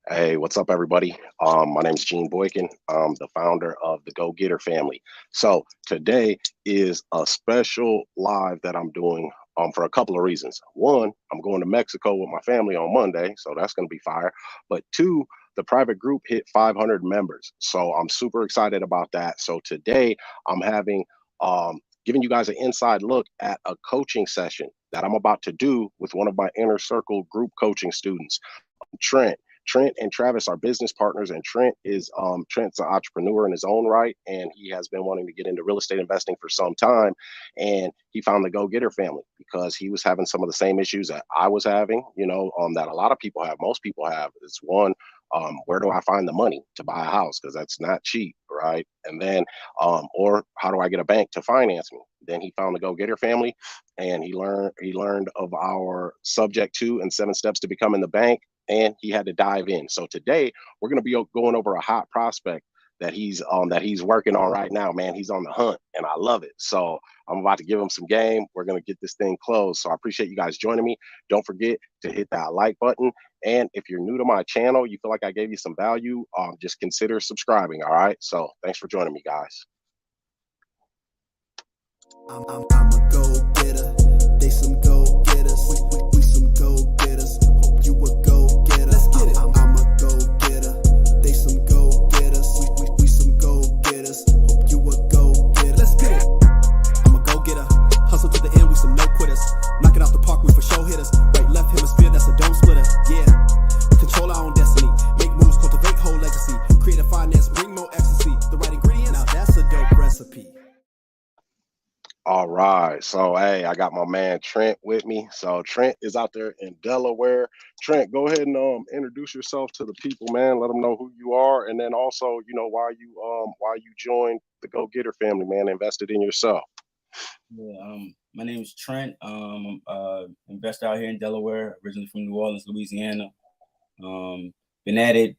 Hey, what's up, everybody? My name is Gene Boykin. I'm the founder of the GoGetter Family. So today is a special live that I'm doing for a couple of reasons. One, I'm going to Mexico with my family on Monday, so that's going to be fire. But two, the private group hit 500 members, so I'm super excited about that. So today I'm having giving you guys an inside look at a coaching session that I'm about to do with one of my inner circle group coaching students, Trent. Trent and Travis are business partners, and Trent's an entrepreneur in his own right, and he has been wanting to get into real estate investing for some time. And he found the GoGetter Family because he was having some of the same issues that I was having, that a lot of people have, most people have. It's one, where do I find the money to buy a house? Because that's not cheap, right? And then, or how do I get a bank to finance me? Then he found the GoGetter Family, and he learned of our subject to and 7 steps to becoming the bank, and he had to dive in. So today we're going to be going over a hot prospect that he's working on right now. Man, he's on the hunt, and I love it. So I'm about to give him some game. We're going to get this thing closed. So I appreciate you guys joining me. Don't forget to hit that like button. And if you're new to my channel, you feel like I gave you some value, just consider subscribing. All right. So thanks for joining me, guys. I'm a go-getter. They some go-getters. We some go-getters. Hope you a go-getter. Let's get it. I'm a go-getter. They some go-getters. We some go-getters. Hope you a go-getter. Let's get it. I'm a go-getter. Hustle to the end. We some no-quitters. Knock it out the park. We for show hitters. Right, left hemisphere. That's a dome splitter. Yeah. Control our own destiny. Make moves. Cultivate whole legacy. Creative finance. Bring more ecstasy. The right ingredients. Now that's a dope recipe. All right. So, hey, I got my man Trent with me. So, Trent is out there in Delaware. Trent, go ahead and introduce yourself to the people, man. Let them know who you are, and then also, why you joined the Go Getter Family, man. Invested in yourself. Yeah, my name is Trent. I'm investor out here in Delaware, originally from New Orleans, Louisiana. Been at it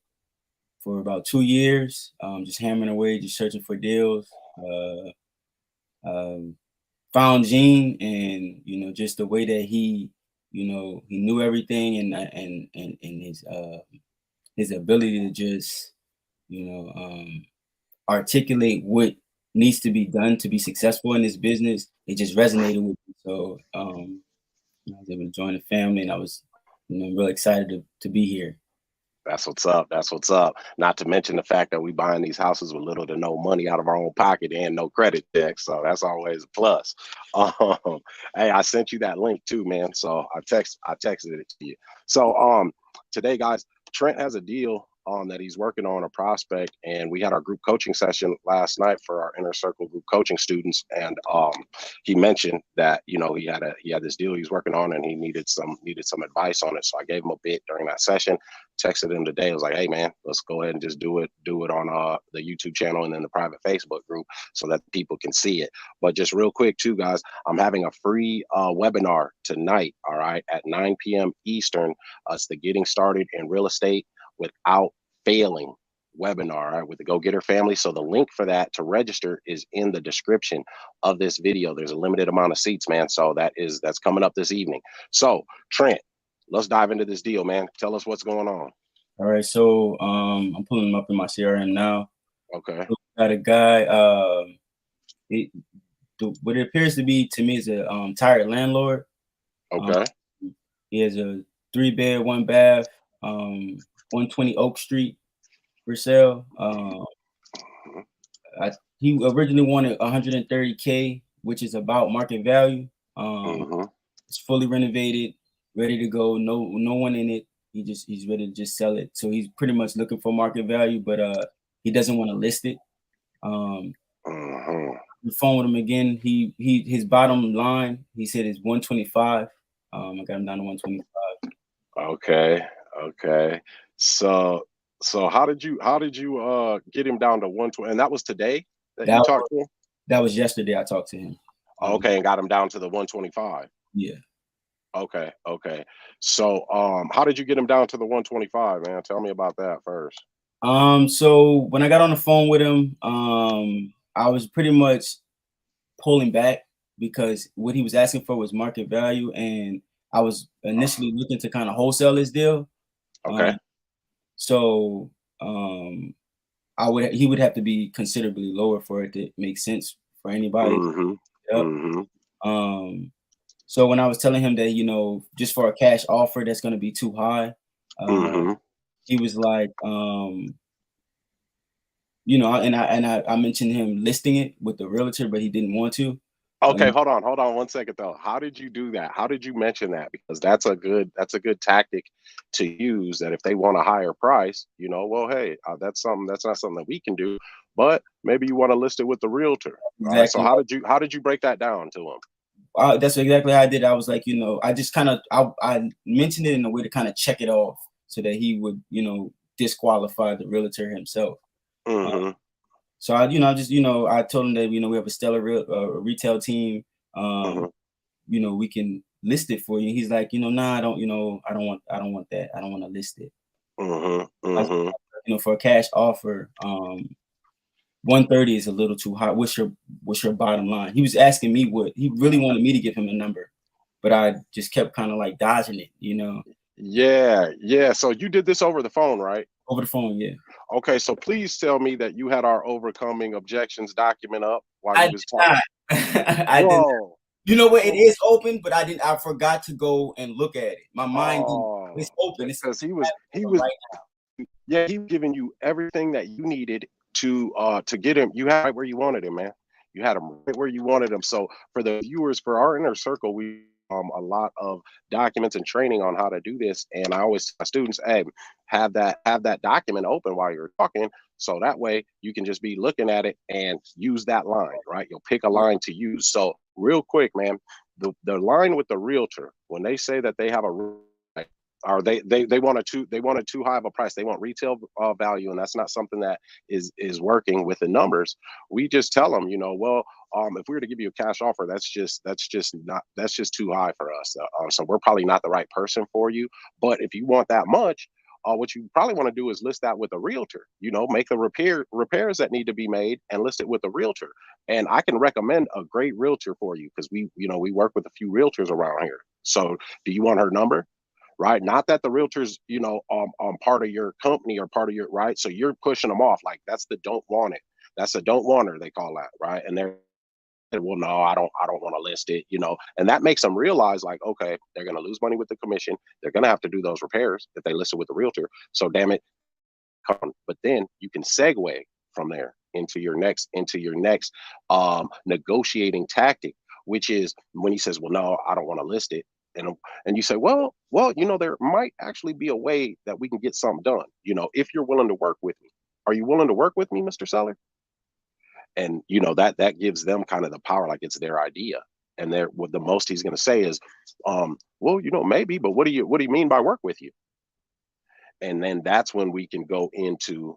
for about 2 years, just hammering away, just searching for deals. Found Gene, and just the way that he knew everything, and his ability to just articulate what needs to be done to be successful in this business. It just resonated with me. So I was able to join the family, and I was really excited to be here. That's what's up. That's what's up. Not to mention the fact that we buying these houses with little to no money out of our own pocket and no credit check. So that's always a plus. Um, hey, I sent you that link too, man. So I texted it to you. So today, guys, Trent has a deal that he's working on, a prospect, and we had our group coaching session last night for our inner circle group coaching students, and he mentioned that he had this deal he's working on, and he needed some advice on it. So I gave him a bit during that session, texted him today. I was like, hey man, let's go ahead and just do it on the YouTube channel and then the private Facebook group so that people can see it. But just real quick too, guys, I'm having a free webinar tonight, all right, at 9 p.m. Eastern. It's the Getting Started in Real Estate Without Failing webinar, right, with the Go Getter Family. So the link for that to register is in the description of this video. There's a limited amount of seats, man. So that's coming up this evening. So Trent, let's dive into this deal, man. Tell us what's going on. All right, so I'm pulling them up in my CRM now. Okay. Got a guy. What it appears to be to me is a tired landlord. Okay. He has a 3-bed, 1-bath, 120 Oak Street for sale. He originally wanted 130K, which is about market value. It's fully renovated, ready to go. No one in it. He's ready to just sell it. So he's pretty much looking for market value, but he doesn't want to list it. The phone with him again. His bottom line, he said, is 125. I got him down to 125. Okay. So how did you get him down to 120? And that was today that you talked to him? That was yesterday I talked to him. Okay, and got him down to the 125. Yeah. Okay. So how did you get him down to the 125, man? Tell me about that first. So when I got on the phone with him, I was pretty much pulling back because what he was asking for was market value, and I was initially looking to kind of wholesale this deal. Okay. So he would have to be considerably lower for it to make sense for anybody. So when I was telling him that, you know, just for a cash offer that's going to be too high, he was like, you know, and I mentioned him listing it with the realtor, but he didn't want to. Okay, hold on 1 second though. How did you do that? How did you mention that? Because that's a good tactic to use. That if they want a higher price, you know, well, hey, that's not something that we can do, but maybe you want to list it with the realtor. All right. So Exactly. how did you break that down to him? That's exactly how I did. I was like, you know, I just kind of I mentioned it in a way to kind of check it off so that he would, you know, disqualify the realtor himself. So I, you know, I told him that, you know, we have a stellar retail team. You know, we can list it for you. He's like, you know, nah, I don't want that. I don't want to list it. You know, for a cash offer, 130 is a little too high. What's your bottom line? He was asking me what he really wanted me to give him a number, but I just kept kind of like dodging it, you know. Yeah. So you did this over the phone, right? Over the phone, yeah. Okay, so please tell me that you had our overcoming objections document up while you was talking. I did not. You know what? It is open, but I forgot to go and look at it. My mind didn't. It's open. It's because he was right now. Yeah, he was giving you everything that you needed to get him. You had right where you wanted him, man. You had him right where you wanted him. So for the viewers, for our inner circle, we a lot of documents and training on how to do this. And I always tell my students, hey, have that document open while you're talking. So that way you can just be looking at it and use that line, right? You'll pick a line to use. So real quick, man, the line with the realtor, when they say that they have a or they want too high of a price, they want retail value, and that's not something that is working with the numbers. We just tell them, you know, well, if we were to give you a cash offer, that's just too high for us. So we're probably not the right person for you. But if you want that much, what you probably want to do is list that with a realtor. You know, make the repairs that need to be made and list it with a realtor. And I can recommend a great realtor for you because we work with a few realtors around here. So do you want her number? Right? Not that the realtors, you know, part of your company or part of your, right? So you're pushing them off. Like that's the don't want it. That's a don't want her, they call that, right? And they're, well, no, I don't want to list it, you know, and that makes them realize like, okay, they're going to lose money with the commission. They're going to have to do those repairs if they list it with the realtor. So damn it, come. But then you can segue from there into your next negotiating tactic, which is when he says, well, no, I don't want to list it. And you say, well, you know, there might actually be a way that we can get something done, you know, if you're willing to work with me. Are you willing to work with me, Mr. Seller? And you know, that gives them kind of the power, like it's their idea. And they're, what the most he's going to say is, well, you know, maybe, but what do you mean by work with you? And then that's when we can go into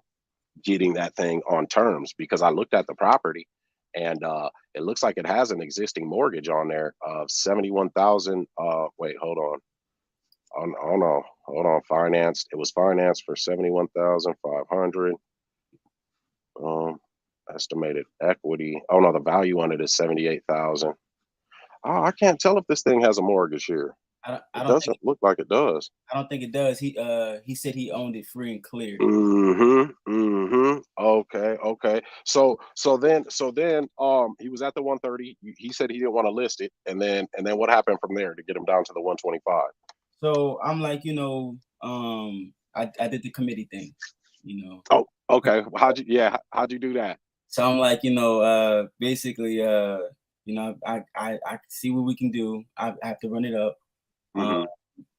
getting that thing on terms, because I looked at the property and it looks like it has an existing mortgage on there of 71,000. Wait, hold on. Oh no, hold on. Financed. It was financed for 71,500. Estimated equity. Oh no, the value on it is 78,000. Oh, I can't tell if this thing has a mortgage here. I it doesn't look like it does. I don't think it does. He said he owned it free and clear. Okay. So then he was at the 130. He said he didn't want to list it, and then what happened from there to get him down to the 125? So I'm like, you know, I did the committee thing, you know. Oh, okay. How'd you do that? So I'm like, you know, basically, you know, I see what we can do. I have to run it up.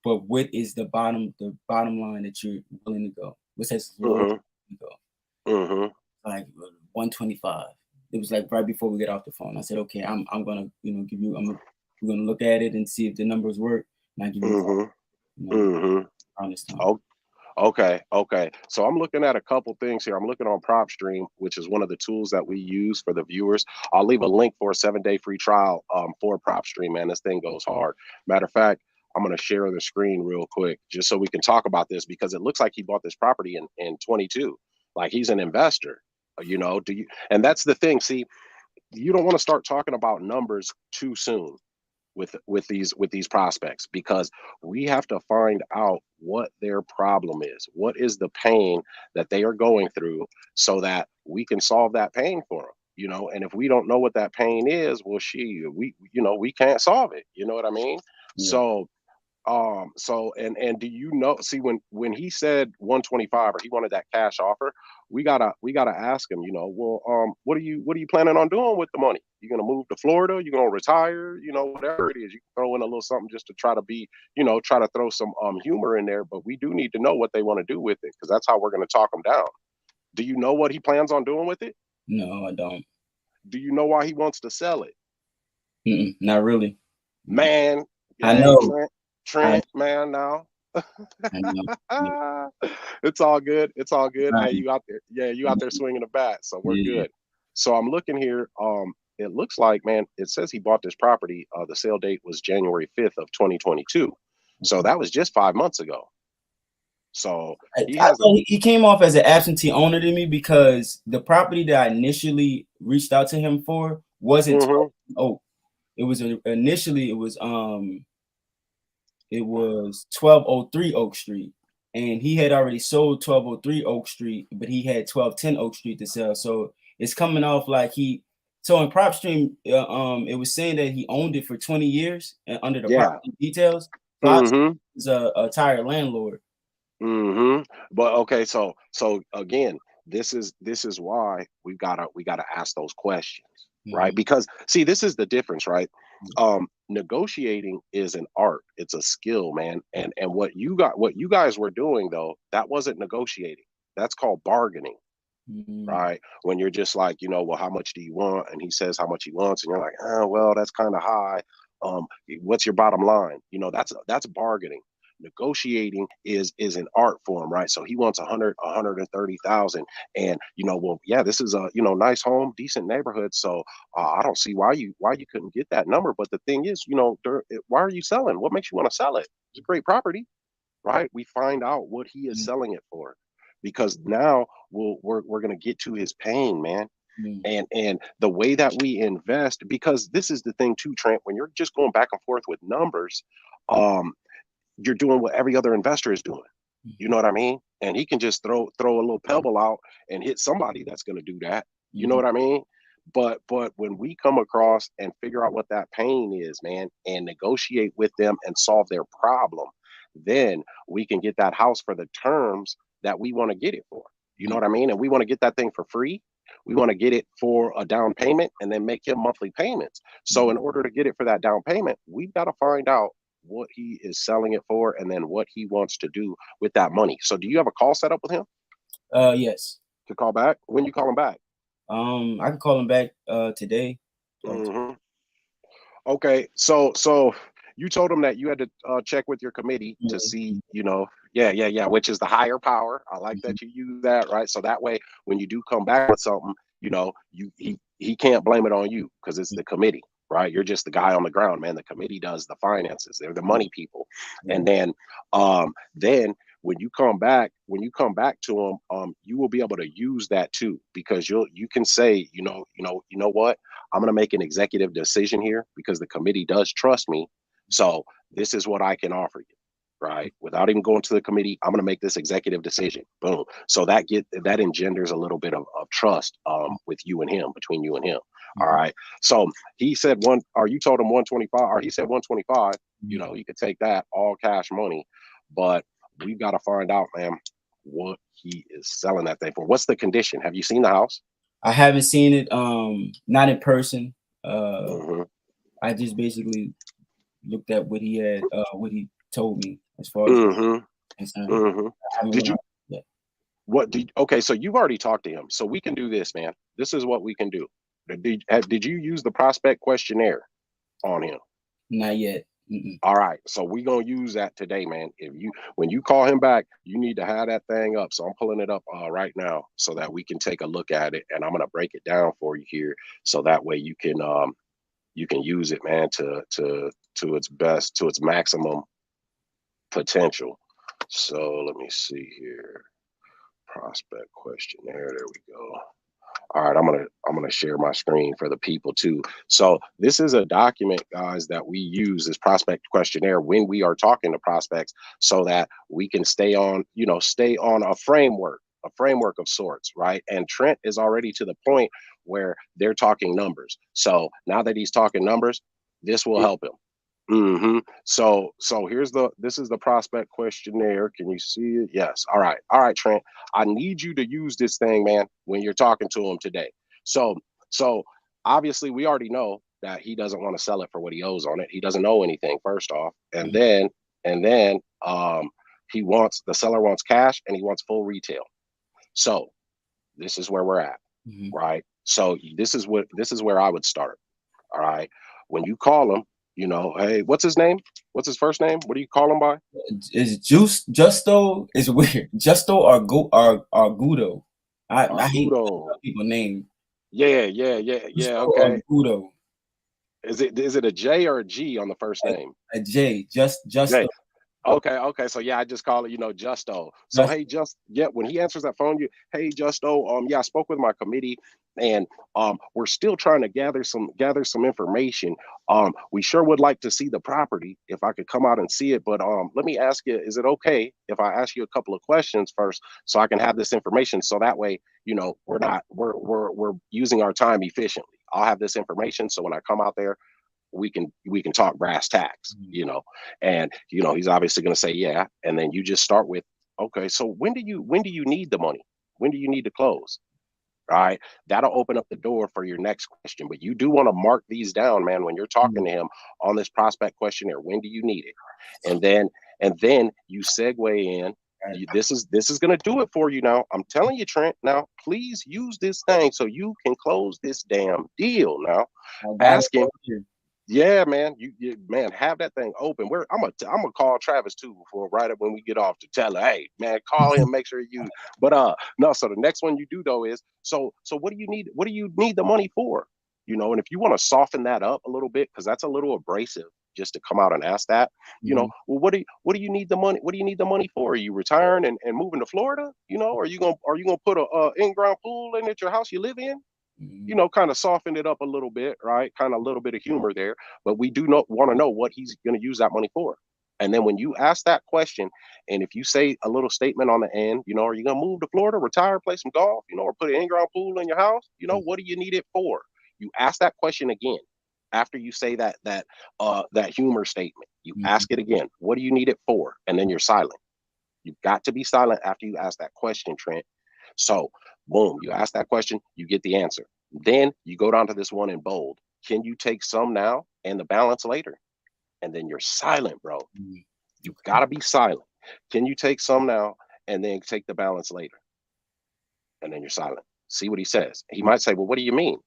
But what is the bottom line that you're willing to go? What says to go? Like 125. It was like right before we get off the phone. I said, okay, I'm gonna, you know, we're gonna look at it and see if the numbers work. And I give you, around this time. Okay. So I'm looking at a couple things here. I'm looking on PropStream, which is one of the tools that we use for the viewers. I'll leave a link for a 7-day free trial for PropStream, man. This thing goes hard. Matter of fact, I'm going to share the screen real quick just so we can talk about this, because it looks like he bought this property in 22. Like he's an investor, you know, and that's the thing. See, you don't want to start talking about numbers too soon. with these prospects, because we have to find out what their problem is, what is the pain that they are going through, so that we can solve that pain for them. You know, and if we don't know what that pain is, well, we can't solve it. You know what I mean? Yeah. So and do you know, see, when he said 125, or he wanted that cash offer, we gotta ask him, well, what are you planning on doing with the money? You gonna move to Florida? You gonna retire? Whatever it is, you can throw in a little something just to try to be, try to throw some humor in there. But we do need to know what they want to do with it, because that's how we're gonna talk them down. Do you know what he plans on doing with it? No, I don't. Do you know why he wants to sell it? Not really. Man, I hey, know. Trent, man, now. I know. It's all good. It's all good. Hey, Right. you out there? Yeah, you out there swinging the bat, so we're Yeah. good. So I'm looking here. It looks like, man, it says he bought this property. The sale date was January 5th of 2022. So that was just 5 months ago. So he has. He came off as an absentee owner to me, because the property that I initially reached out to him for wasn't Oak. It was initially it was 1203 Oak Street, and he had already sold 1203 Oak Street, but he had 1210 Oak Street to sell. So it's coming off like so in PropStream, it was saying that he owned it for 20 years, and under the property details, PropStream is a tired landlord. But okay, so again, this is why we gotta ask those questions, right? Because see, this is the difference, right? Negotiating is an art, it's a skill, man. And what you guys were doing, though, that wasn't negotiating. That's called bargaining. Right? When you're just like, well, how much do you want? And he says how much he wants, and you're like, oh, well, that's kind of high. What's your bottom line? That's bargaining. Negotiating is an art form, right? So he wants 130,000, and well, yeah, this is a nice home, decent neighborhood, so I don't see why you couldn't get that number. But the thing is, why are you selling? What makes you want to sell it? It's a great property, right? We find out what he is selling it for, because now we're going to get to his pain, man. And the way that we invest, because this is the thing too, Trent, when you're just going back and forth with numbers, you're doing what every other investor is doing. You know what I mean? And he can just throw a little pebble out and hit somebody that's going to do that. You know what I mean? But when we come across and figure out what that pain is, man, and negotiate with them and solve their problem, then we can get that house for the terms that we want to get it for. You know what I mean? And we want to get that thing for free. We want to get it for a down payment and then make him monthly payments. So in order to get it for that down payment, we've got to find out what he is selling it for, and then what he wants to do with that money. So do you have a call set up with him? Yes. To call back? When you call him back? I can call him back today. Okay, so you told him that you had to check with your committee to see, which is the higher power. I like that you use that, right? So that way, when you do come back with something, he can't blame it on you, because it's the committee, right? You're just the guy on the ground, man. The committee does the finances. They're the money people. And then when you come back to him, you will be able to use that too, because you can say, you know what, I'm going to make an executive decision here, because the committee does trust me. So this is what I can offer you, right? Without even going to the committee, I'm going to make this executive decision. Boom. So that engenders a little bit of trust with you and him, between you and him. All right. So he said you told him 125, or he said 125, you could take that all cash money, but we've got to find out, man, what he is selling that thing for. What's the condition? Have you seen the house? I haven't seen it, not in person. I just basically looked at what he had, what he told me as far as Did you? Okay, so you've already talked to him, so we can do this, man. This is what we can do. Did you use the prospect questionnaire on him? Not yet. All right, so we're gonna use that today, man. When you call him back, you need to have that thing up. So I'm pulling it up right now, so that we can take a look at it, and I'm gonna break it down for you here, so that way you can use it, man, to its best, to its maximum potential. So let me see here. Prospect questionnaire. There we go. All right, I'm gonna share my screen for the people too. So this is a document, guys, that we use, this prospect questionnaire, when we are talking to prospects, so that we can stay on, stay on a framework of sorts, right? And Trent is already to the point where they're talking numbers. So now that he's talking numbers, this will help him. So this is the prospect questionnaire. Can you see it? Yes. All right, Trent. I need you to use this thing, man, when you're talking to him today. So obviously we already know that he doesn't want to sell it for what he owes on it. He doesn't know anything, first off, and then the seller wants cash and he wants full retail. So this is where we're at, right? So this is where I would start. All right. When you call him, hey, what's his name? What's his first name? What do you call him by? Is Justo? It's weird. Justo or Gudo. I hate people name. Yeah. Okay. Gudo. Is it a J or a G on the first name? A J. Justo. J. Okay. So yeah, I just call it, Justo. So hey, when he answers that phone, hey, Justo, I spoke with my committee, and we're still trying to gather some information. We sure would like to see the property if I could come out and see it, but let me ask you, is it okay if I ask you a couple of questions first so I can have this information, so that way, we're using our time efficiently. I'll have this information so when I come out there, we can talk brass tacks, and he's obviously going to say yeah, and then you just start with, okay, so when do you need the money? When do you need to close? All right, that'll open up the door for your next question. But you do want to mark these down, man, when you're talking to him on this prospect questionnaire. When do you need it? And then you segue in. This is going to do it for you now. I'm telling you, Trent. Now, please use this thing so you can close this damn deal. Now, ask him. Yeah, man, man, have that thing open. I'm gonna call Travis too before, right up when we get off, to tell her, hey, man, call him, make sure you. But no. So the next one you do though is, so what do you need? What do you need the money for? And if you want to soften that up a little bit, because that's a little abrasive, just to come out and ask that, well, what do you need the money? What do you need the money for? Are you retiring and moving to Florida? Are you gonna put a in-ground pool in at your house you live in? Kind of soften it up a little bit, right? Kind of a little bit of humor there, but we do not want to know what he's going to use that money for. And then when you ask that question, and if you say a little statement on the end, are you going to move to Florida, retire, play some golf, or put an in-ground pool in your house? What do you need it for? You ask that question again after you say that humor statement. You ask it again. What do you need it for? And then you're silent. You've got to be silent after you ask that question, Trent. So boom, you ask that question, you get the answer. Then you go down to this one in bold. Can you take some now and the balance later? And then you're silent, bro. You've got to be silent. Can you take some now and then take the balance later? And then you're silent. See what he says. He might say, well, what do you mean?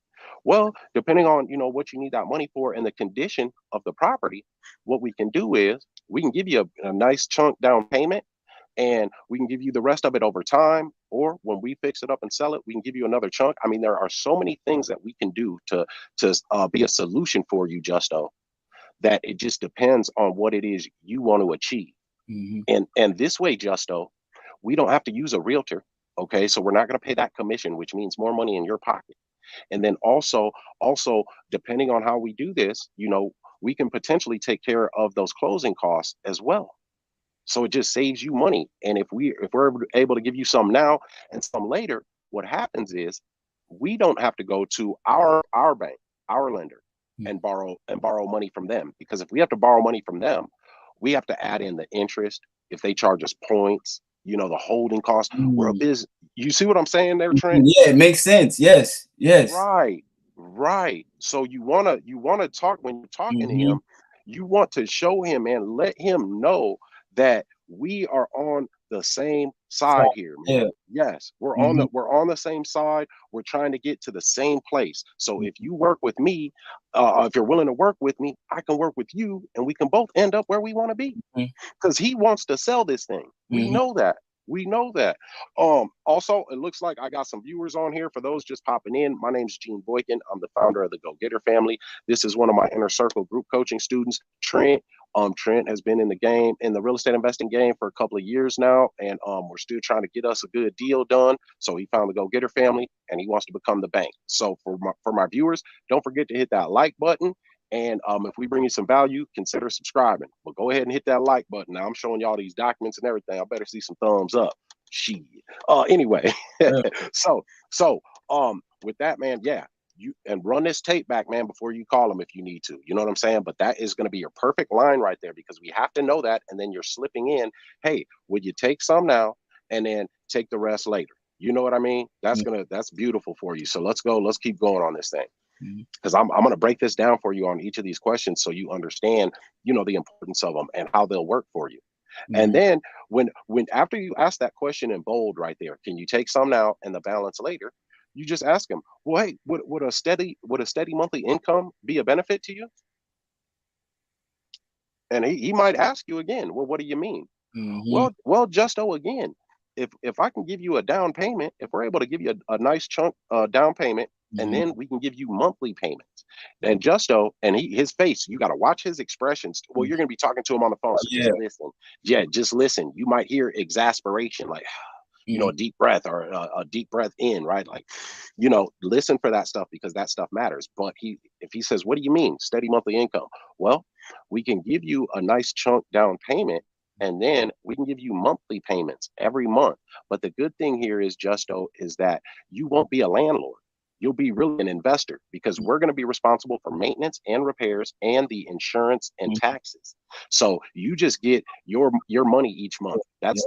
Well, depending on, what you need that money for and the condition of the property, what we can do is we can give you a nice chunk down payment, and we can give you the rest of it over time, or when we fix it up and sell it, we can give you another chunk. I mean, there are so many things that we can do to be a solution for you, Justo, that it just depends on what it is you want to achieve. And this way, Justo, we don't have to use a realtor. Okay, so we're not going to pay that commission, which means more money in your pocket. And then also, depending on how we do this, we can potentially take care of those closing costs as well. So it just saves you money. And if we're able to give you some now and some later, what happens is we don't have to go to our bank, our lender, and borrow money from them. Because if we have to borrow money from them, we have to add in the interest. If they charge us points, the holding costs. We're a business. You see what I'm saying there, Trent? Yeah, it makes sense. Yes. Right. So you wanna talk, when you're talking to him, you want to show him and let him know that we are on the same side here, man. Yes, we're on the same side. We're trying to get to the same place. So if you work with me, if you're willing to work with me, I can work with you, and we can both end up where we want to be. Because he wants to sell this thing. We know that. Also, it looks like I got some viewers on here. For those just popping in, my name's Gene Boykin. I'm the founder of the GoGetter Family. This is one of my Inner Circle group coaching students, Trent. Trent has been in the game, in the real estate investing game, for a couple of years now, and we're still trying to get us a good deal done. So he found the GoGetter family, and he wants to become the bank. So for my viewers, don't forget to hit that like button. And if we bring you some value, consider subscribing. But go ahead and hit that like button. Now I'm showing y'all these documents and everything. I better see some thumbs up. Shit. Anyway, Yeah. so with that, man, yeah, you and run this tape back, man, before you call them if you need to. You know what I'm saying? But that is going to be your perfect line right there, because we have to know that. And then you're slipping in, hey, would you take some now and then take the rest later? You know what I mean? That's beautiful for you. So let's go. Let's keep going on this thing, because I'm going to break this down for you on each of these questions so you understand, you know, the importance of them and how they'll work for you. And then when after you ask that question in bold right there, can you take some now and the balance later? You just ask him, well, hey, would a steady monthly income be a benefit to you? And he might ask you again, well, what do you mean? Well, Justo, again, if I can give you a down payment, if we're able to give you a nice chunk down payment, and then we can give you monthly payments. And Justo, and his face, you got to watch his expressions. Well, you're going to be talking to him on the phone, so just listen. Yeah, just listen. You might hear exasperation, like, you know, a deep breath, or a deep breath in, right? Like, you know, listen for that stuff, because that stuff matters. But if he says, what do you mean steady monthly income? Well, we can give you a nice chunk down payment, and then we can give you monthly payments every month. But the good thing here is, Justo, is that you won't be a landlord. You'll be really an investor, because we're going to be responsible for maintenance and repairs and the insurance and taxes. So you just get your money each month.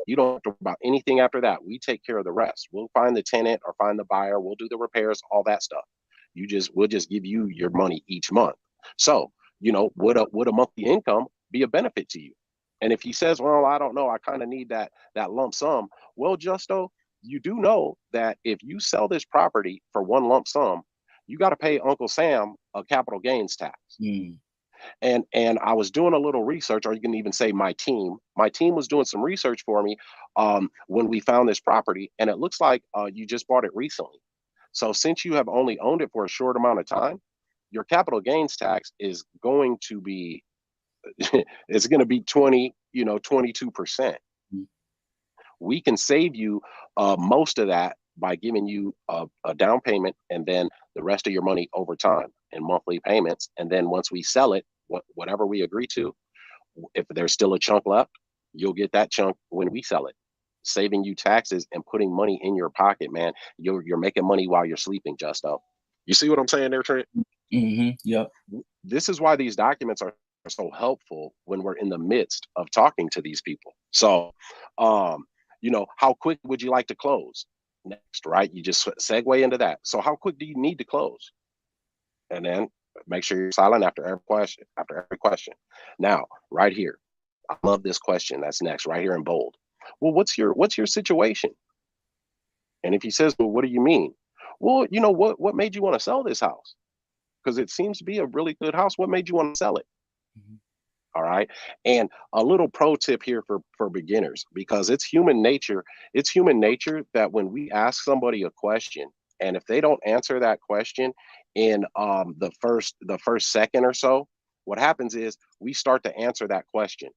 You don't have to worry about anything after that. We take care of the rest. We'll find the tenant or find the buyer. We'll do the repairs, all that stuff. We'll just give you your money each month. So, you know, would a monthly income be a benefit to you? And if he says, well, I don't know, I kind of need that lump sum. Well, Justo, you do know that if you sell this property for one lump sum, you got to pay Uncle Sam a capital gains tax. And I was doing a little research, or you can even say my team was doing some research for me when we found this property, and it looks like you just bought it recently. So since you have only owned it for a short amount of time, your capital gains tax is going to be it's going to be 22%. We can save you most of that by giving you a down payment, and then the rest of your money over time in monthly payments. And then once we sell it, whatever we agree to, if there's still a chunk left, you'll get that chunk when we sell it, saving you taxes and putting money in your pocket, man. You're making money while you're sleeping, Justo. You see what I'm saying there, Trent? Yep. This is why these documents are so helpful when we're in the midst of talking to these people. So, you know, how quick would you like to close next, right? You just segue into that. So how quick do you need to close? And then make sure you're silent after every question. Now, right here, I love this question that's next, right here in bold. Well, what's your situation? And if he says, well, what do you mean? Well, you know, what made you want to sell this house? Because it seems to be a really good house. What made you want to sell it? All right. And a little pro tip here for beginners, because it's human nature that when we ask somebody a question, and if they don't answer that question in the first second or so, what happens is we start to answer that question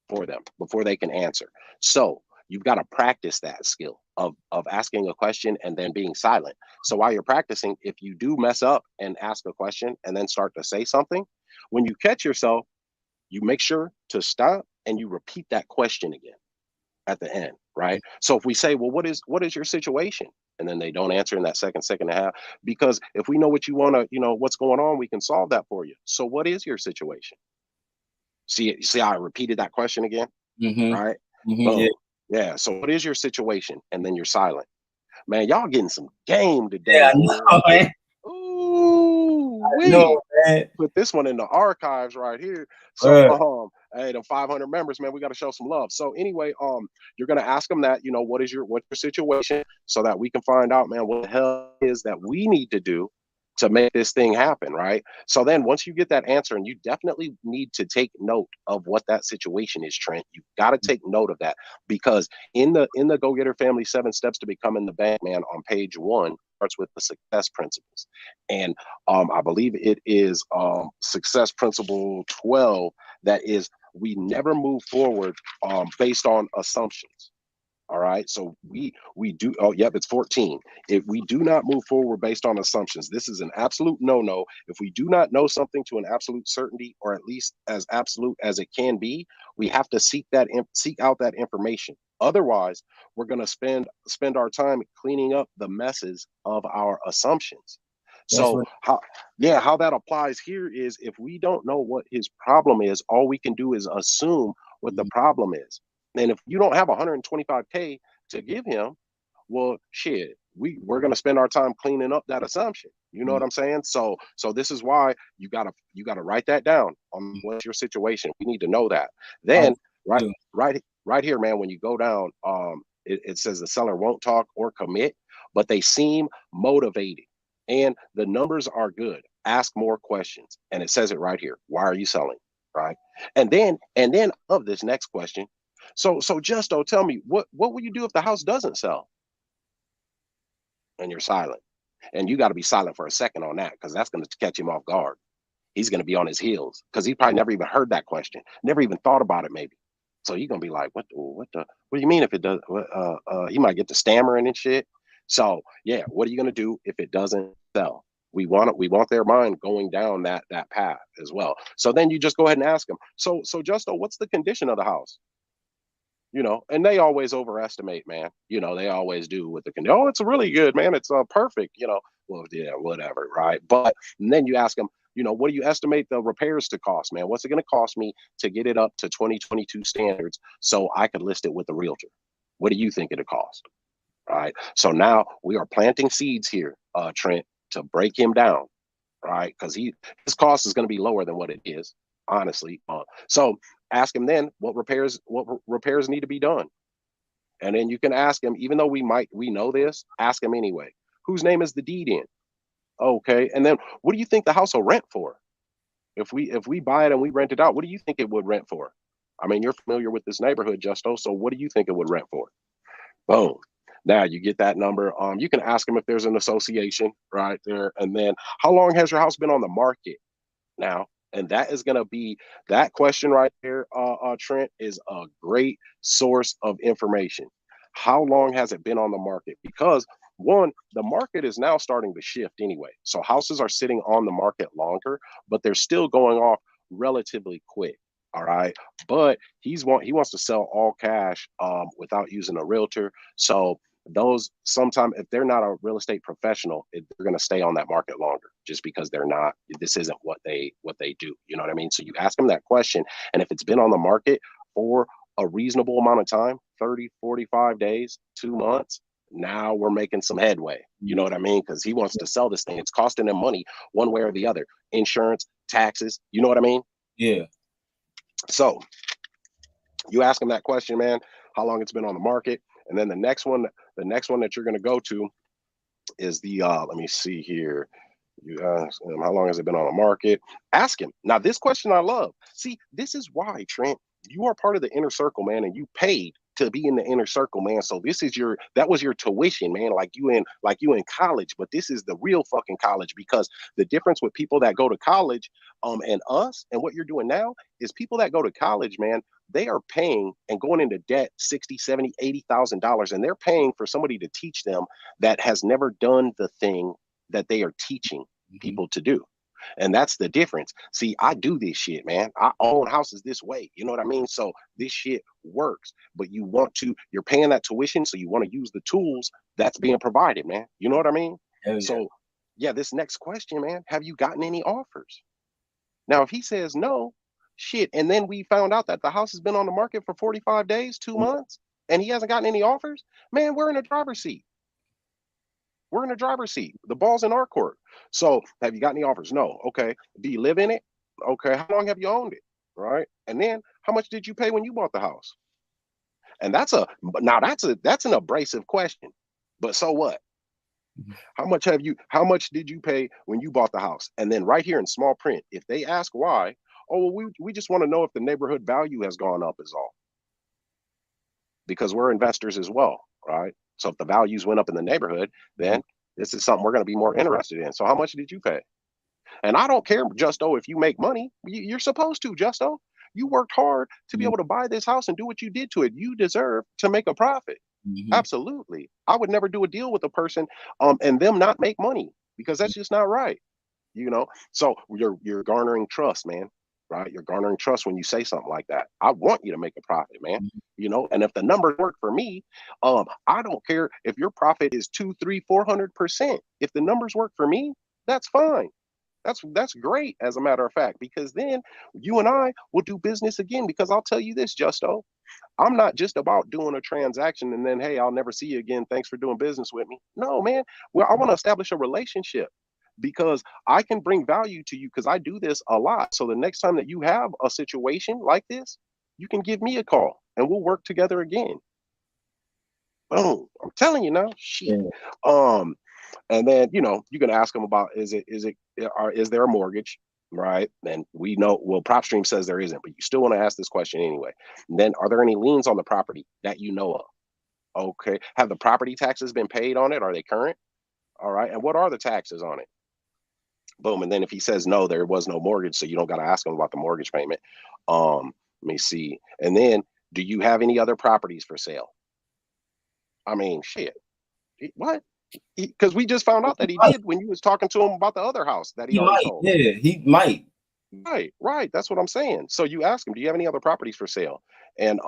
for them before they can answer. So you've got to practice that skill of asking a question and then being silent. So while you're practicing, if you do mess up and ask a question and then start to say something, when you catch yourself, you make sure to stop and you repeat that question again at the end, right? So if we say, well, what is your situation? And then they don't answer in that second and a half, because if we know what you want to, you know, what's going on, we can solve that for you. So what is your situation? See how I repeated that question again, right? Yeah. So what is your situation? And then you're silent. Man, y'all getting some game today. Yeah, I know, man. Ooh, No, man. Put this one in the archives right here. So hey, the 500 members, man, we got to show some love. So anyway, you're gonna ask them that, you know, what's your situation, so that we can find out, man, what the hell is that we need to do to make this thing happen, right? So then once you get that answer, and you definitely need to take note of what that situation is, Trent. You've got to take note of that, because in the GoGetter Family 7 Steps to Becoming the Bank, man, on page 1 starts with the success principles. And I believe it is success principle 12 that is we never move forward based on assumptions. All right, so we do. Oh, yep, it's 14. If we do not move forward based on assumptions, this is an absolute no-no. If we do not know something to an absolute certainty, or at least as absolute as it can be, we have to seek out that information. Otherwise, we're going to spend our time cleaning up the messes of our assumptions. So how that applies here is, if we don't know what his problem is, all we can do is assume what the problem is. And if you don't have 125K to give him, well, shit, we're gonna spend our time cleaning up that assumption. You know what I'm saying? So this is why you gotta write that down on what's your situation. We need to know that. Then right here, man, when you go down, it says the seller won't talk or commit, but they seem motivated and the numbers are good. Ask more questions. And it says it right here. Why are you selling? Right. And then of this next question. So Justo, tell me, what will you do if the house doesn't sell? And you're silent. And you got to be silent for a second on that, because that's going to catch him off guard. He's going to be on his heels because he probably never even heard that question, never even thought about it, maybe. So you're going to be like, what do you mean if it does? He might get to stammering and shit. So yeah, what are you going to do if it doesn't sell? We want their mind going down that path as well. So then you just go ahead and ask them. So Justo, what's the condition of the house? You know, and they always overestimate, man. You know, they always do with the condition. Oh, it's really good, man. It's perfect. You know, well, yeah, whatever, right? But and then you ask them, you know, what do you estimate the repairs to cost, man? What's it going to cost me to get it up to 2022 standards so I could list it with the realtor? What do you think it'll cost? Right. So now we are planting seeds here, Trent, to break him down, right? Because his cost is going to be lower than what it is, honestly. So ask him then what repairs need to be done. And then you can ask him, even though we know this, ask him anyway. Whose name is the deed in? Okay. And then what do you think the house will rent for? If we buy it and we rent it out, what do you think it would rent for? I mean, you're familiar with this neighborhood, Justo. So what do you think it would rent for? Boom. Now you get that number. You can ask them if there's an association right there. And then how long has your house been on the market now? And that is going to be, that question right there, Trent, is a great source of information. How long has it been on the market? Because one, the market is now starting to shift anyway. So houses are sitting on the market longer, but they're still going off relatively quick. All right. But he wants to sell all cash without using a realtor. So those, sometimes if they're not a real estate professional, they're going to stay on that market longer, just because this isn't what they do. You know what I mean? So you ask them that question. And if it's been on the market for a reasonable amount of time, 30, 45 days, 2 months, now we're making some headway. You know what I mean? Because he wants to sell this thing. It's costing him money one way or the other. Insurance, taxes, you know what I mean? Yeah. So you ask him that question, man, how long it's been on the market. And then the next one that you're going to go to is the, let me see here. You ask him, how long has it been on the market? Ask him. Now, this question I love. See, this is why, Trent, you are part of the inner circle, man, and you paid to be in the inner circle, man. So that was your tuition, man, like you in college, but this is the real fucking college, because the difference with people that go to college and us and what you're doing now is, people that go to college, man, they are paying and going into debt $60, $70, $80,000, and they're paying for somebody to teach them that has never done the thing that they are teaching people to do. And that's the difference. See, I do this shit, man. I own houses this way. You know what I mean? So this shit works, but you're paying that tuition, so you want to use the tools that's being provided, man. You know what I mean? Yeah. So yeah, this next question, man, have you gotten any offers? Now, if he says no, shit, and then we found out that the house has been on the market for 45 days, 2 months, and he hasn't gotten any offers, man, we're in the driver's seat. We're in the driver's seat. The ball's in our court. So have you got any offers? No. Okay. Do you live in it? Okay. How long have you owned it? Right. And then how much did you pay when you bought the house? And that's an abrasive question. But so what? How much did you pay when you bought the house? And then right here in small print, if they ask why, oh, well, we just want to know if the neighborhood value has gone up is all. Because we're investors as well, right? So if the values went up in the neighborhood, then this is something we're going to be more interested in. So how much did you pay? And I don't care, Justo, if you make money. You're supposed to, Justo. You worked hard to be able to buy this house and do what you did to it. You deserve to make a profit. Absolutely. I would never do a deal with a person and them not make money, because that's just not right. So you're garnering trust, man. Right? You're garnering trust when you say something like that. I want you to make a profit, man. And if the numbers work for me, I don't care if your profit is 2, 3, 400%. If the numbers work for me, that's fine. That's great, as a matter of fact, because then you and I will do business again. Because I'll tell you this, Justo, I'm not just about doing a transaction and then, hey, I'll never see you again. Thanks for doing business with me. No, man. Well, I want to establish a relationship, because I can bring value to you, because I do this a lot. So the next time that you have a situation like this, you can give me a call and we'll work together again. Boom. I'm telling you now. Shit. And then, you can ask them about, is there a mortgage? Right. And we know, well, PropStream says there isn't, but you still want to ask this question anyway. And then, are there any liens on the property that you know of? Okay. Have the property taxes been paid on it? Are they current? All right. And what are the taxes on it? Boom. And then if he says no, there was no mortgage, so you don't got to ask him about the mortgage payment. Let me see. And then, do you have any other properties for sale? I mean, shit. What? Because we just found out that he did when you was talking to him about the other house that he already sold. Yeah, he might. Right. That's what I'm saying. So you ask him, do you have any other properties for sale? And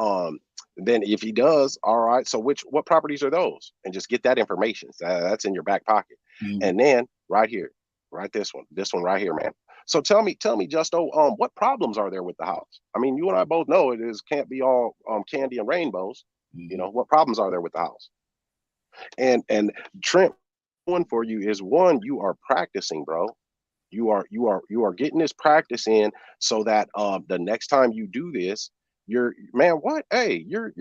then if he does, all right, so what properties are those? And just get that information. That's in your back pocket. And then right here, this one right here, man. So tell me, Justo, what problems are there with the house? I mean, you and I both know can't be all candy and rainbows. What problems are there with the house? And Trent, one for you is, one, you are practicing, bro. You are getting this practice in, so that the next time you do this, you're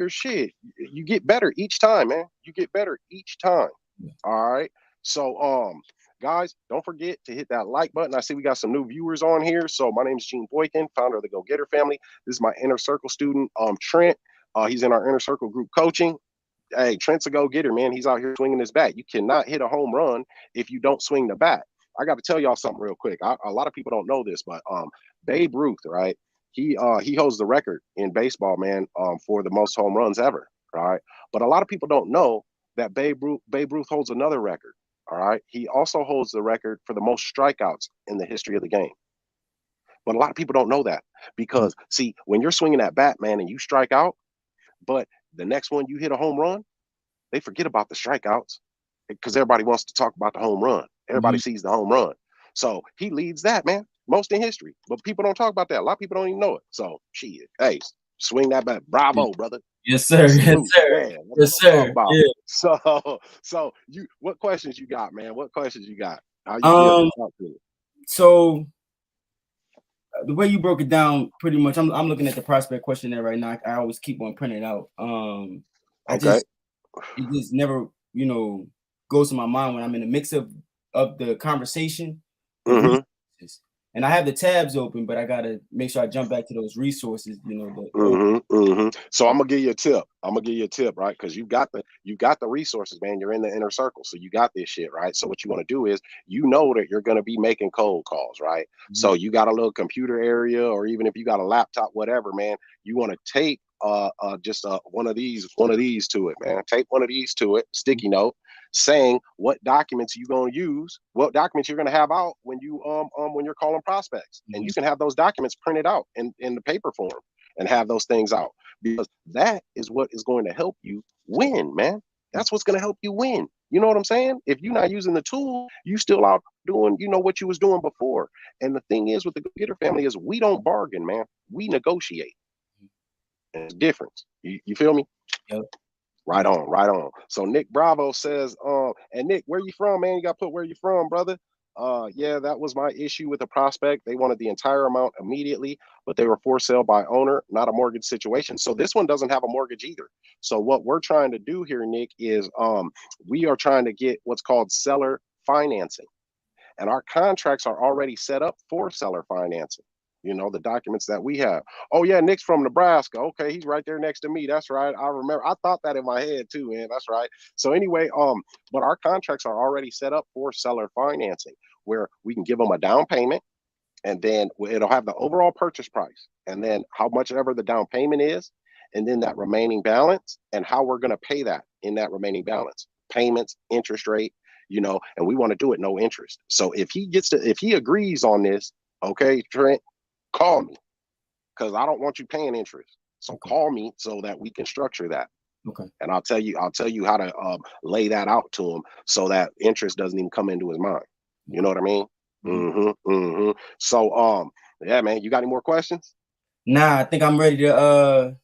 shit. You get better each time, man. You get better each time. All right. So guys, don't forget to hit that like button. I see we got some new viewers on here. So my name is Gene Boykin, founder of the GoGetter Family. This is my inner circle student, Trent. He's in our inner circle group coaching. Hey, Trent's a go-getter, man. He's out here swinging his bat. You cannot hit a home run if you don't swing the bat. I got to tell y'all something real quick. A lot of people don't know this, but Babe Ruth, right? He holds the record in baseball, man, for the most home runs ever, right? But a lot of people don't know that Babe Ruth holds another record, all right? He also holds the record for the most strikeouts in the history of the game. But a lot of people don't know that, because, see, when you're swinging that bat, man, and you strike out, but the next one you hit a home run, they forget about the strikeouts, because everybody wants to talk about the home run. Everybody sees the home run. So he leads that, man, most in history. But people don't talk about that. A lot of people don't even know it. So, shit, hey, swing that bat. Bravo, brother. Yes, sir. Yes, sir. Yeah, yes, sir. Yeah. So what questions you got, man? What questions you got? How you feel? So the way you broke it down, pretty much, I'm looking at the prospect questionnaire right now. I always keep one printed out. It just never, goes to my mind when I'm in the mix of the conversation. And I have the tabs open, but I gotta make sure I jump back to those resources. So I'm gonna give you a tip. Right? Because you got the resources, man. You're in the inner circle, so you got this shit, right? So what you want to do is, that you're gonna be making cold calls, right? So you got a little computer area, or even if you got a laptop, whatever, man. You want to tape just one of these to it, man. Tape one of these to it, sticky note, saying what documents you're going to use, what documents you're going to have out when you're calling prospects. And you can have those documents printed out in the paper form and have those things out, because that is what is going to help you win, man. That's what's going to help you win. You know what I'm saying? If you're not using the tool, you still out doing, what you was doing before. And the thing is with the GoGetter Family is, we don't bargain, man. We negotiate. And it's difference. You feel me? Yep. Right on. So Nick Bravo says, and Nick, where you from, man? You got to put where you from, brother. Yeah, that was my issue with the prospect. They wanted the entire amount immediately, but they were for sale by owner, not a mortgage situation. So this one doesn't have a mortgage either. So what we're trying to do here, Nick, is we are trying to get what's called seller financing. And our contracts are already set up for seller financing. The documents that we have. Oh yeah, Nick's from Nebraska. Okay, he's right there next to me. That's right. I remember. I thought that in my head too, man. That's right. So anyway, but our contracts are already set up for seller financing, where we can give them a down payment, and then it'll have the overall purchase price, and then how much ever the down payment is, and then that remaining balance, and how we're going to pay that in that remaining balance, payments, interest rate, and we want to do it no interest. So if he agrees on this, okay, Trent, call me, because I don't want you paying interest. So call me so that we can structure that. Okay. And I'll tell you how to lay that out to him so that interest doesn't even come into his mind. You know what I mean? So yeah, man, you got any more questions? Nah, I think I'm ready to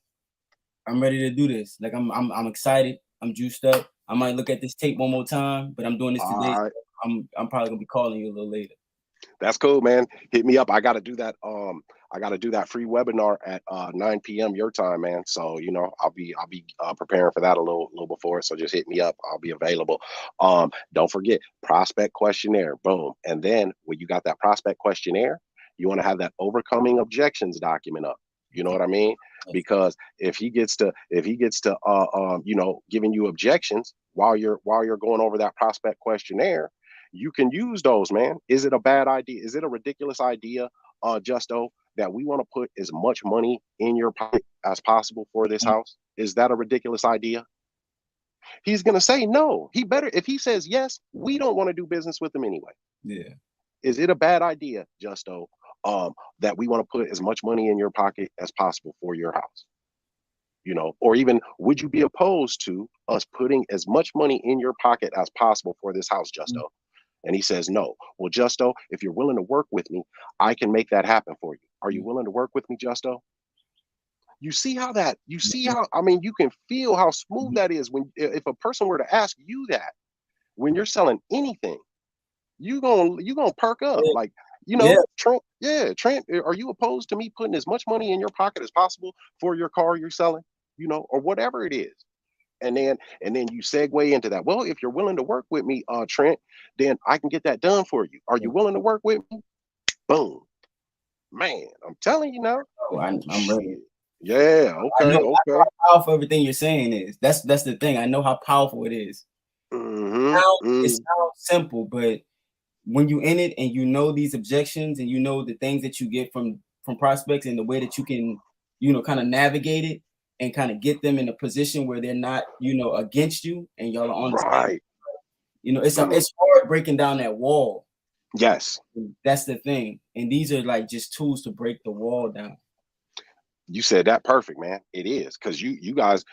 do this. Like I'm excited. I'm juiced up. I might look at this tape one more time, but I'm doing this today. Right. So I'm probably gonna be calling you a little later. That's cool, man. Hit me up. I got to do that. I got to do that free webinar at 9 p.m. your time, man. So I'll be preparing for that a little before. So just hit me up. I'll be available. Don't forget prospect questionnaire. Boom. And then when you got that prospect questionnaire, you want to have that overcoming objections document up. You know what I mean? Because if he gets to giving you objections while you're going over that prospect questionnaire, you can use those, man. Is it a bad idea? Is it a ridiculous idea, Justo, that we want to put as much money in your pocket as possible for this house? Is that a ridiculous idea? He's going to say no. If he says yes, we don't want to do business with him anyway. Yeah. Is it a bad idea, Justo, that we want to put as much money in your pocket as possible for your house? Or even would you be opposed to us putting as much money in your pocket as possible for this house, Justo? And he says, no. Well, Justo, if you're willing to work with me, I can make that happen for you. Are you willing to work with me, Justo? You see how, I mean, you can feel how smooth that is if a person were to ask you that when you're selling anything, you gonna perk up. Like, Trent, Trent, are you opposed to me putting as much money in your pocket as possible for your car you're selling, or whatever it is? And then you segue into that. Well, if you're willing to work with me, Trent, then I can get that done for you. Are you willing to work with me? Boom, man! I'm telling you now. Oh, I'm ready. Yeah. Okay. I know how powerful everything you're saying is. That's the thing. I know how powerful it is. It sounds simple, but when you in it and you know these objections and you know the things that you get from prospects and the way that you can, kind of navigate it and kind of get them in a position where they're not, against you and y'all are on the same. It's hard breaking down that wall. Yes. That's the thing. And these are like just tools to break the wall down. You said that perfect, man. It is, because you guys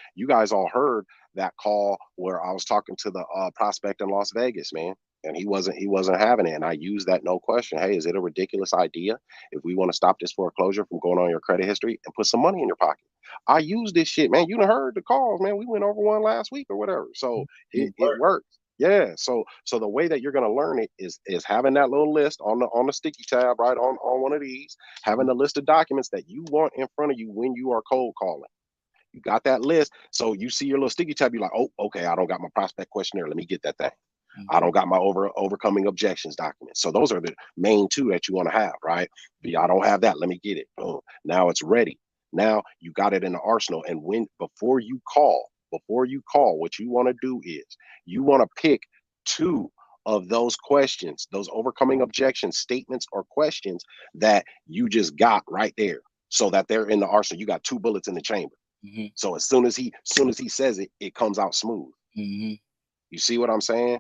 all heard that call where I was talking to the prospect in Las Vegas, man. And he wasn't having it. And I used that no question. Hey, is it a ridiculous idea if we want to stop this foreclosure from going on your credit history and put some money in your pocket? I use this shit, man. You done heard the calls, man. We went over one last week or whatever. So it works. Yeah. So the way that you're gonna learn it is having that little list on the sticky tab, right, on one of these, having a list of documents that you want in front of you when you are cold calling. You got that list. So you see your little sticky tab, you're like, oh, okay, I don't got my prospect questionnaire. Let me get that thing. I don't got my overcoming objections document. So those are the main two that you want to have, right? I don't have that. Let me get it. Boom. Now it's ready. Now you got it in the arsenal. And before you call, what you want to do is you want to pick two of those questions, those overcoming objection statements or questions that you just got right there, so that they're in the arsenal. You got two bullets in the chamber. So as soon as he says it, it comes out smooth. You see what I'm saying?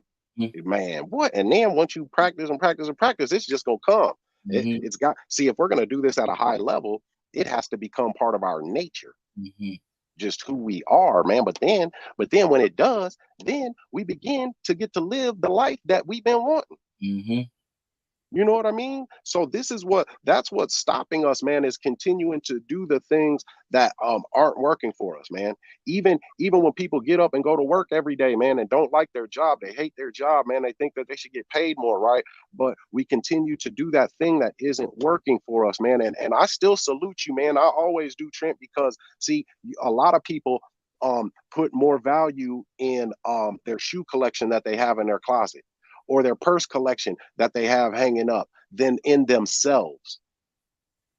Man, what? And then once you practice and practice and practice, it's just gonna come. It's got, see, if we're gonna do this at a high level, it has to become part of our nature, just who we are, man. But then when it does, then we begin to get to live the life that we've been wanting. You know what I mean? So that's what's stopping us, man, is continuing to do the things that aren't working for us, man. Even when people get up and go to work every day, man, and don't like their job, they hate their job, man, they think that they should get paid more, right? But we continue to do that thing that isn't working for us, man. And I still salute you, man. I always do, Trent, because see, a lot of people put more value in their shoe collection that they have in their closet, or their purse collection that they have hanging up, than in themselves.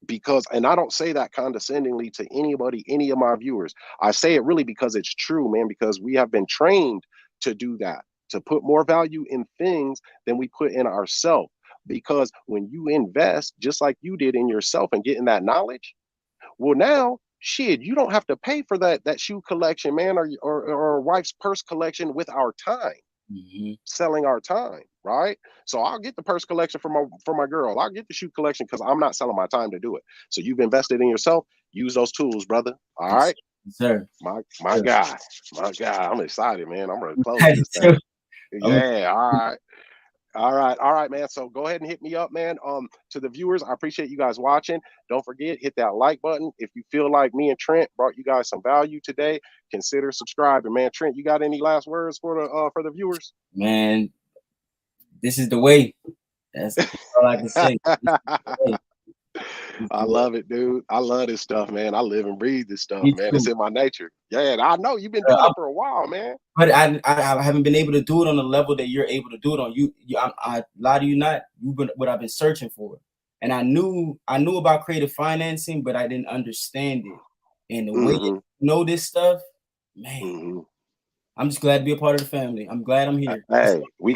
Because, and I don't say that condescendingly to anybody, any of my viewers. I say it really because it's true, man, because we have been trained to do that, to put more value in things than we put in ourselves. Because when you invest just like you did in yourself and getting that knowledge, well, now shit, you don't have to pay for that shoe collection, man, or wife's purse collection with our time. Selling our time, right? So I'll get the purse collection for my girl. I'll get the shoe collection because I'm not selling my time to do it. So you've invested in yourself. Use those tools, brother. All right, sir. My guy, I'm excited, man. I'm gonna close this thing. Yeah. All right, man. So go ahead and hit me up, man. To the viewers, I appreciate you guys watching. Don't forget, hit that like button. If you feel like me and Trent brought you guys some value today, consider subscribing, man. Trent, you got any last words for the viewers? Man, this is the way. That's all I can say. I love it, dude. I love this stuff, man. I live and breathe this stuff, man. It's in my nature. Yeah, I know you've been doing it for a while, man. But I haven't been able to do it on the level that you're able to do it on. I lie to you not. You've been what I've been searching for, and I knew about creative financing, but I didn't understand it. And the way you know this stuff, man. I'm just glad to be a part of the family. I'm glad I'm here. Hey, we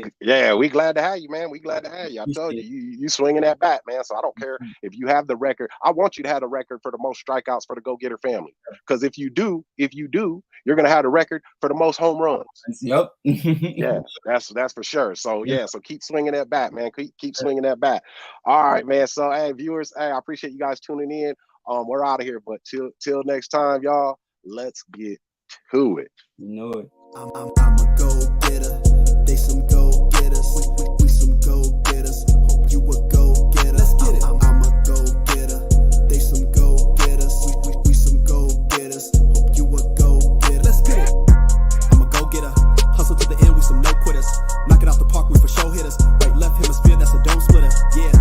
glad to have you, man. We glad to have you. I told you swinging that bat, man. So I don't care if you have the record. I want you to have the record for the most strikeouts for the GoGetter family. Because if you do, you're gonna have the record for the most home runs. Yep. Yeah, that's for sure. So yeah, so keep swinging that bat, man. Keep swinging that bat. All right, man. So hey, viewers, hey, I appreciate you guys tuning in. We're out of here, but till next time, y'all. Let's get to it. You know it. I'm a go-getter. They some go-getters. We some go-getters. Hope you a go-getter. Let's get it. I'm a go-getter. They some go-getters. We some go-getters. Hope you a go-getter. Let's get it. I'm a go-getter. Hustle to the end. We some no-quitters. Knock it out the park. We for show hitters. Right, left hemisphere. That's a dome splitter. Yeah.